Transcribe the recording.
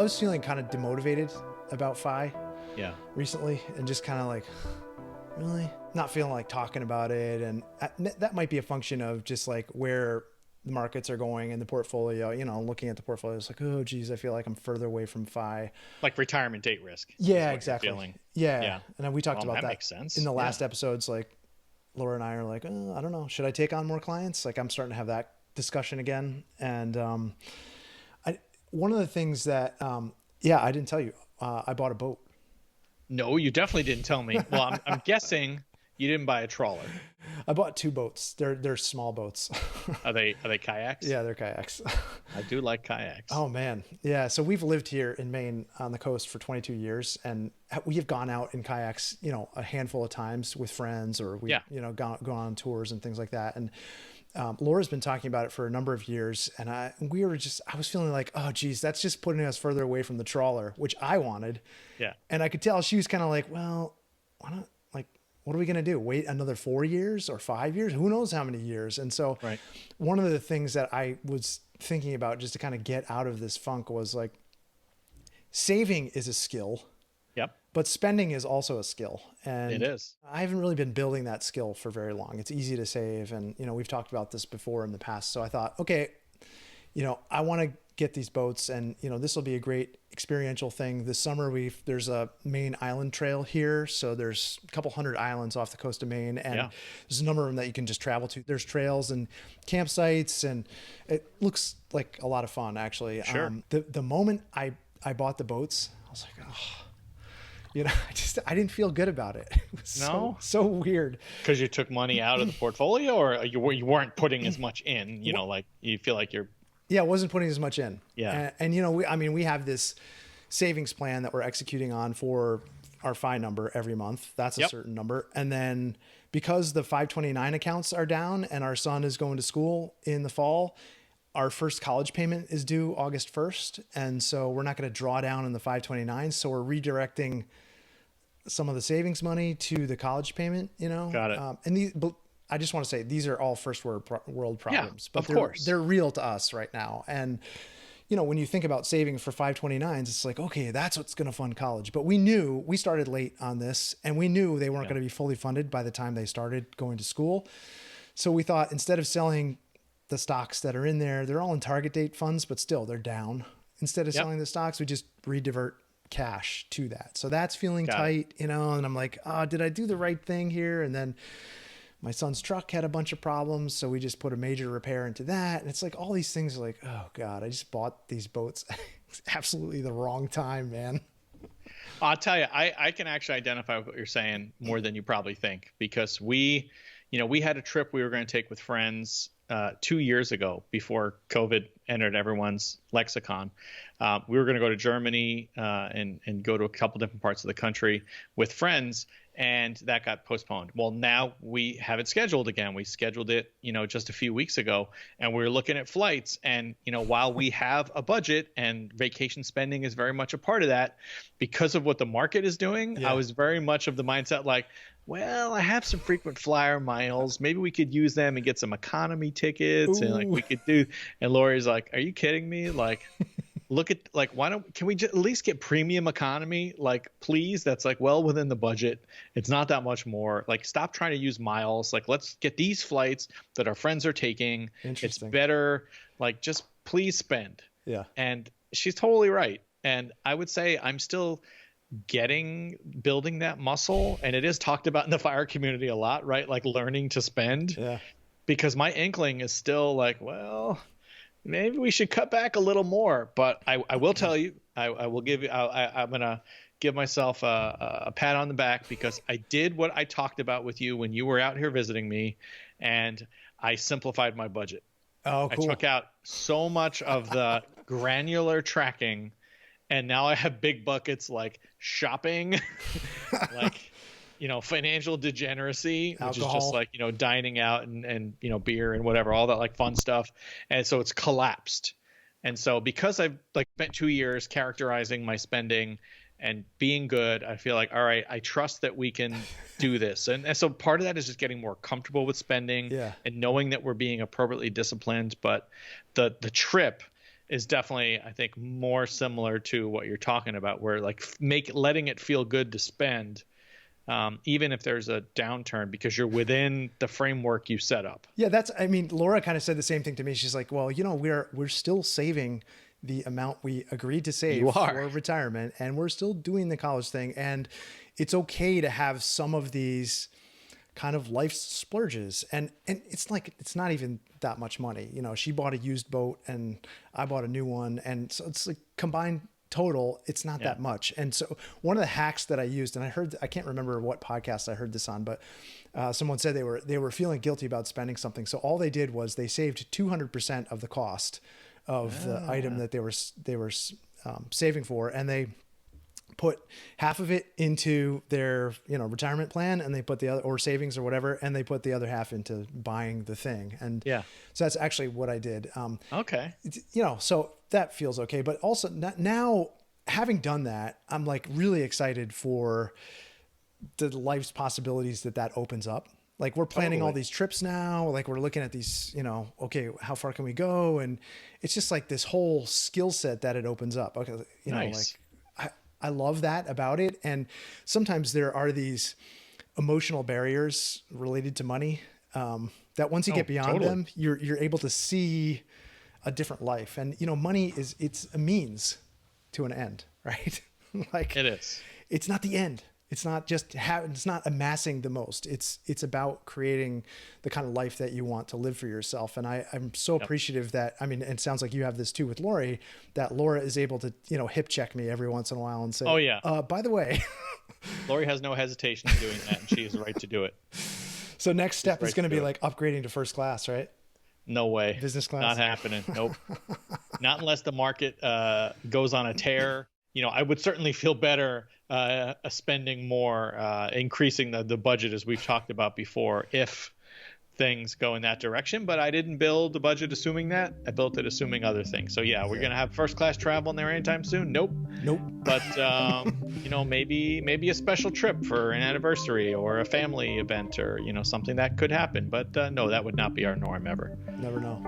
was feeling kind of demotivated about FI recently, and just kind of like, really not feeling like talking about it. And that might be a function of just like where the markets are going in the portfolio, looking at the portfolio, it's like, oh geez, I feel like I'm further away from FI. Like retirement date risk. Yeah, exactly. Yeah. And we talked about that makes sense. In the last episodes. Like Laura and I are like, I don't know, should I take on more clients? Like I'm starting to have that discussion again. And one of the things that, I didn't tell you, I bought a boat. No, you definitely didn't tell me. Well, I'm guessing you didn't buy a trawler. I bought 2 boats. They're small boats. Are they kayaks? Yeah, they're kayaks. I do like kayaks. Oh man. Yeah. So we've lived here in Maine on the coast for 22 years, and we have gone out in kayaks, a handful of times with friends, or we, gone on tours and things like that. And Laura's been talking about it for a number of years, and I was feeling like, oh geez, that's just putting us further away from the trawler, which I wanted. Yeah. And I could tell she was kind of like, well, why not? Like, what are we going to do? Wait another 4 years or 5 years? Who knows how many years? And so one of the things that I was thinking about just to kind of get out of this funk was like, saving is a skill. Yep. But spending is also a skill. And it is. I haven't really been building that skill for very long. It's easy to save. And, we've talked about this before in the past. So I thought, okay, I want to get these boats, and, this will be a great experiential thing. This summer, there's a Maine island trail here. So there's a couple hundred islands off the coast of Maine, and there's a number of them that you can just travel to. There's trails and campsites, and it looks like a lot of fun, actually. Sure. The moment I bought the boats, I was like, I didn't feel good about it. It was so weird. Because you took money out of the portfolio, or you weren't putting as much in, like you feel like you're. Yeah, I wasn't putting as much in. Yeah. And we have this savings plan that we're executing on for our FI number every month. That's a certain number. And then because the 529 accounts are down and our son is going to school in the fall, our first college payment is due August 1st. And so we're not going to draw down in the 529. So we're redirecting some of the savings money to the college payment, Got it. But I just want to say these are all first world problems, but of course they're real to us right now. And, when you think about saving for 529s, it's like, okay, that's what's going to fund college. But we started late on this, and we knew they weren't going to be fully funded by the time they started going to school. So we thought, instead of selling the stocks that are in there, they're all in target date funds, but still they're down. Instead of selling the stocks, we just redivert cash to that. So that's feeling tight, and I'm like, did I do the right thing here? And then my son's truck had a bunch of problems, so we just put a major repair into that. And it's like all these things are like, oh God, I just bought these boats. It's absolutely the wrong time, man. I'll tell you, I can actually identify with what you're saying more than you probably think, because we had a trip we were going to take with friends 2 years ago before COVID entered everyone's lexicon. We were going to go to Germany and go to a couple different parts of the country with friends, and that got postponed. Well, now we have it scheduled again. We scheduled it, just a few weeks ago, and we were looking at flights. And, while we have a budget and vacation spending is very much a part of that, because of what the market is doing, I was very much of the mindset like, well, I have some frequent flyer miles. Maybe we could use them and get some economy tickets. Ooh. And we could do. And Lori's like, are you kidding me? Like, look at can we at least get premium economy? Like, please, that's like well within the budget. It's not that much more. Like, stop trying to use miles. Like, let's get these flights that our friends are taking. It's better. Like, just please spend. Yeah. And she's totally right. And I would say I'm still building that muscle, and it is talked about in the fire community a lot, right? Like learning to spend. Yeah. Because my inkling is still like, well, maybe we should cut back a little more. But I will tell you, I will give you, I'm going to give myself a pat on the back, because I did what I talked about with you when you were out here visiting me, and I simplified my budget. Oh, cool. I took out so much of the granular tracking, and now I have big buckets like shopping, like, financial degeneracy, alcohol, which is just like, dining out and beer and whatever, all that like fun stuff. And so it's collapsed. And so because I've spent 2 years characterizing my spending and being good, I feel like, all right, I trust that we can do this. And so part of that is just getting more comfortable with spending and knowing that we're being appropriately disciplined. But the trip is definitely, I think, more similar to what you're talking about, where like letting it feel good to spend, even if there's a downturn, because you're within the framework you set up. Yeah, I mean, Laura kind of said the same thing to me. She's like, well, we're still saving the amount we agreed to save for retirement, and we're still doing the college thing. And it's okay to have some of these kind of life splurges. And it's like, it's not even that much money. She bought a used boat and I bought a new one. And so it's like combined total, it's not that much. And so one of the hacks that I used, and I can't remember what podcast I heard this on, but someone said they were feeling guilty about spending something. So all they did was they saved 200% of the cost of the item that they were saving for, and they put half of it into their retirement plan, and they put the other, or savings or whatever, and they put the other half into buying the thing. And so that's actually what I did. Okay. So that feels okay. But also now, having done that, I'm like really excited for the life's possibilities that opens up. Like we're planning all these trips now, like we're looking at these, okay, how far can we go? And it's just like this whole skill set that it opens up. Okay. Nice. Like I love that about it. And sometimes there are these emotional barriers related to money, that once you get beyond them, you're able to see a different life. And, money it's a means to an end, right? Like it is. It's not the end. It's not just it's not amassing the most. It's about creating the kind of life that you want to live for yourself. And I'm so appreciative that, I mean, it sounds like you have this too with Lori, that Laura is able to, hip check me every once in a while and say, oh yeah, by the way, Lori has no hesitation in doing that, and she is right to do it. So next step is going to be like upgrading to first class, right? No way. Business class? Not happening. Nope. Not unless the market goes on a tear. I would certainly feel better spending more, increasing the budget, as we've talked about before, if things go in that direction. But I didn't build the budget assuming that. I built it assuming other things. So we're going to have first class travel in there anytime soon? Nope. But, maybe a special trip for an anniversary or a family event, or, something that could happen. But no, that would not be our norm ever. Never know.